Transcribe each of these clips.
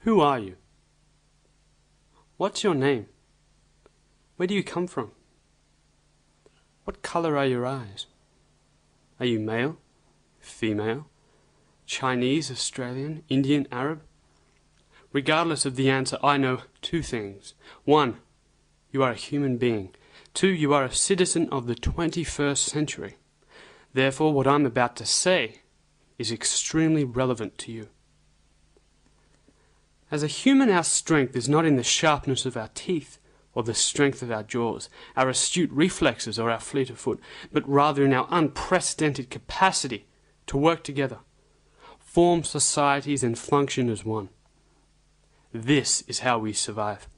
Who are you? What's your name? Where do you come from? What color are your eyes? Are you male, female, Chinese, Australian, Indian, Arab? Regardless of the answer, I know two things. One, you are a human being. Two, you are a citizen of the 21st century. Therefore, what I'm about to say is extremely relevant to you. As a human, our strength is not in the sharpness of our teeth or the strength of our jaws, our astute reflexes or our fleet of foot, but rather in our unprecedented capacity to work together, form societies and function as one. This is how we survive.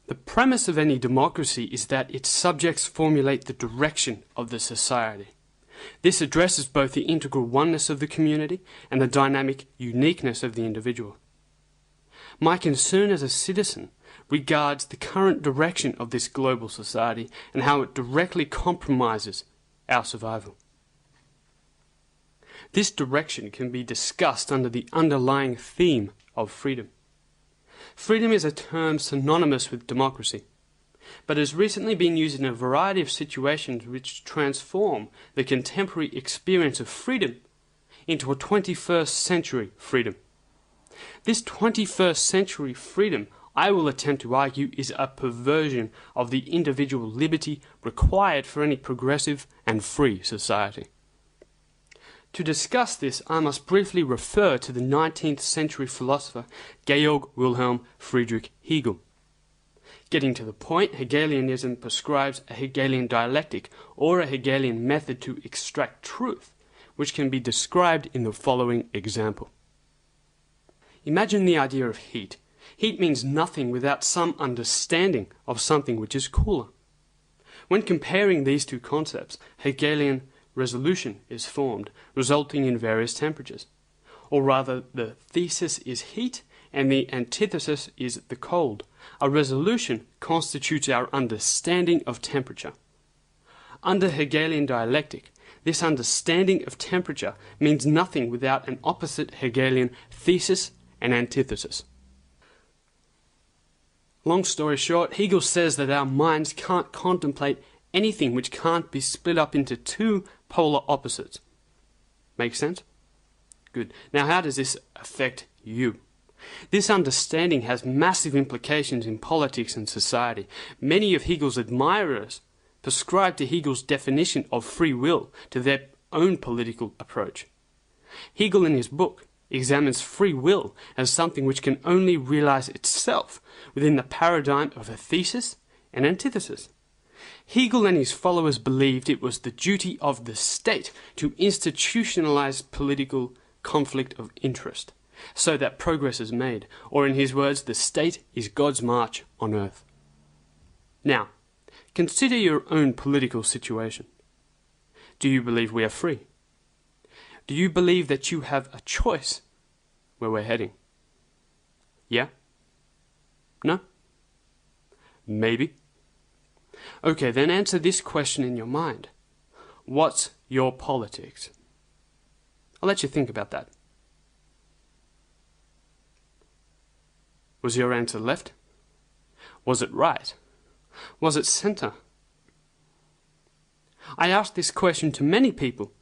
The premise of any democracy is that its subjects formulate the direction of the society. This addresses both the integral oneness of the community and the dynamic uniqueness of the individual. My concern as a citizen regards the current direction of this global society and how it directly compromises our survival. This direction can be discussed under the underlying theme of freedom. Freedom is a term synonymous with democracy, but has recently been used in a variety of situations which transform the contemporary experience of freedom into a 21st century freedom. This 21st century freedom, I will attempt to argue, is a perversion of the individual liberty required for any progressive and free society. To discuss this, I must briefly refer to the 19th century philosopher Georg Wilhelm Friedrich Hegel. Getting to the point, Hegelianism prescribes a Hegelian dialectic or a Hegelian method to extract truth, which can be described in the following example. Imagine the idea of heat. Heat means nothing without some understanding of something which is cooler. When comparing these two concepts, Hegelian resolution is formed, resulting in various temperatures. Or rather, the thesis is heat and the antithesis is the cold. A resolution constitutes our understanding of temperature. Under Hegelian dialectic, this understanding of temperature means nothing without an opposite Hegelian thesis and antithesis. Long story short, Hegel says that our minds can't contemplate anything which can't be split up into two polar opposites. Make sense? Good. Now, how does this affect you? This understanding has massive implications in politics and society. Many of Hegel's admirers prescribe to Hegel's definition of free will to their own political approach. Hegel in his book examines free will as something which can only realize itself within the paradigm of a thesis and antithesis. Hegel and his followers believed it was the duty of the state to institutionalize political conflict of interest, so that progress is made, or in his words, the state is God's march on earth. Now, consider your own political situation. Do you believe we are free? Do you believe that you have a choice where we're heading? Yeah? No? Maybe? Okay, then answer this question in your mind. What's your politics? I'll let you think about that. Was your answer left? Was it right? Was it center? I asked this question to many people,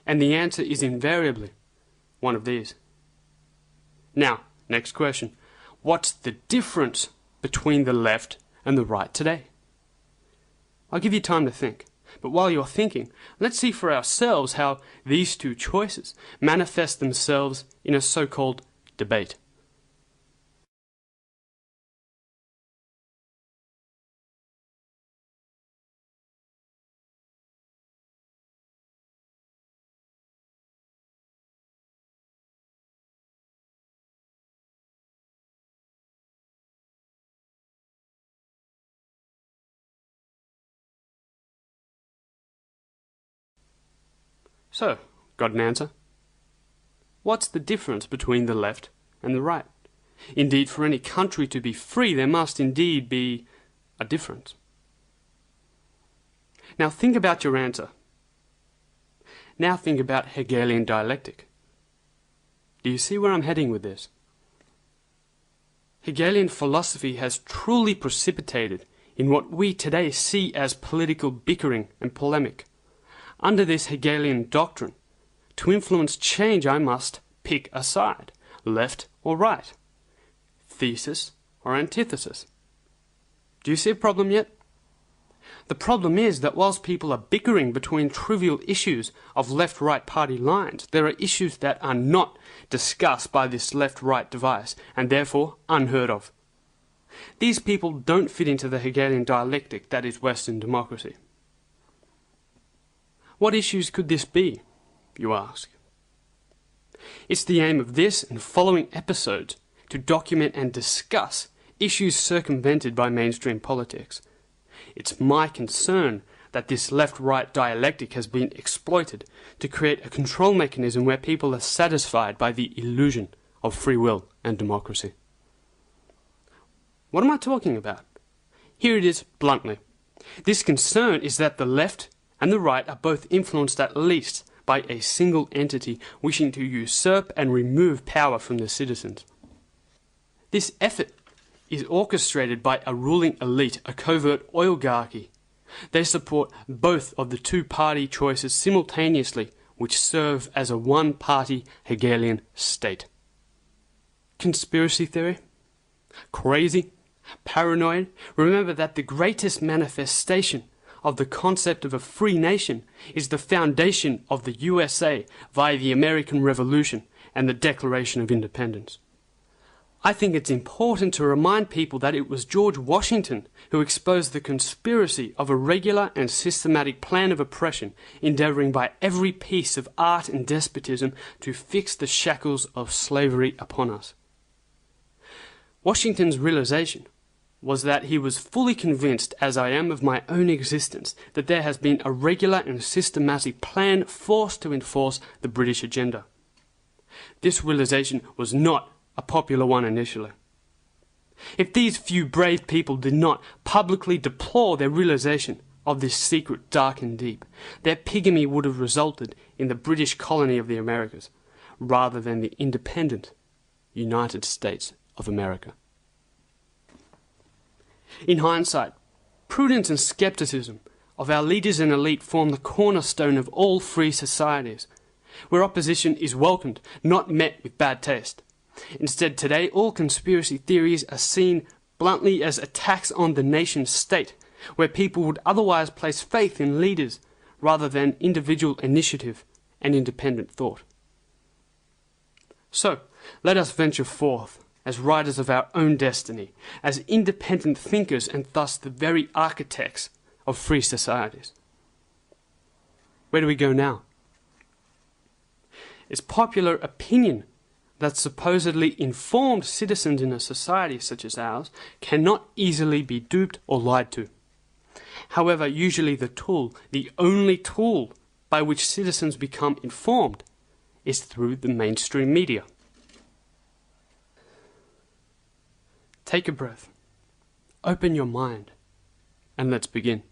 and the answer is invariably one of these. Now, next question. What's the difference between the left and the right today? I'll give you time to think. But while you're thinking, let's see for ourselves how these two choices manifest themselves in a so-called debate. So, got an answer? What's the difference between the left and the right? Indeed, for any country to be free, there must indeed be a difference. Now think about your answer. Now think about Hegelian dialectic. Do you see where I'm heading with this? Hegelian philosophy has truly precipitated in what we today see as political bickering and polemic. Under this Hegelian doctrine, to influence change I must pick a side, left or right, thesis or antithesis. Do you see a problem yet? The problem is that whilst people are bickering between trivial issues of left-right party lines, there are issues that are not discussed by this left-right device and therefore unheard of. These people don't fit into the Hegelian dialectic that is Western democracy. What issues could this be, you ask? It's the aim of this and following episodes to document and discuss issues circumvented by mainstream politics. It's my concern that this left-right dialectic has been exploited to create a control mechanism where people are satisfied by the illusion of free will and democracy. What am I talking about? Here it is bluntly. This concern is that the left and the right are both influenced at least by a single entity wishing to usurp and remove power from the citizens. This effort is orchestrated by a ruling elite, a covert oligarchy. They support both of the two party choices simultaneously, which serve as a one-party Hegelian state. Conspiracy theory? Crazy? Paranoid? Remember that the greatest manifestation of the concept of a free nation is the foundation of the USA via the American Revolution and the Declaration of Independence. I think it's important to remind people that it was George Washington who exposed the conspiracy of a regular and systematic plan of oppression, endeavouring by every piece of art and despotism to fix the shackles of slavery upon us. Washington's realization was that he was fully convinced, as I am of my own existence, that there has been a regular and systematic plan forced to enforce the British agenda. This realization was not a popular one initially. If these few brave people did not publicly deplore their realization of this secret dark and deep, their bigamy would have resulted in the British colony of the Americas, rather than the independent United States of America. In hindsight, prudence and skepticism of our leaders and elite form the cornerstone of all free societies, where opposition is welcomed, not met with bad taste. Instead, today, all conspiracy theories are seen bluntly as attacks on the nation state, where people would otherwise place faith in leaders rather than individual initiative and independent thought. So, let us venture forth as writers of our own destiny, as independent thinkers and thus the very architects of free societies. Where do we go now? It's popular opinion that supposedly informed citizens in a society such as ours cannot easily be duped or lied to. However, usually the only tool by which citizens become informed is through the mainstream media. Take a breath, open your mind, and let's begin.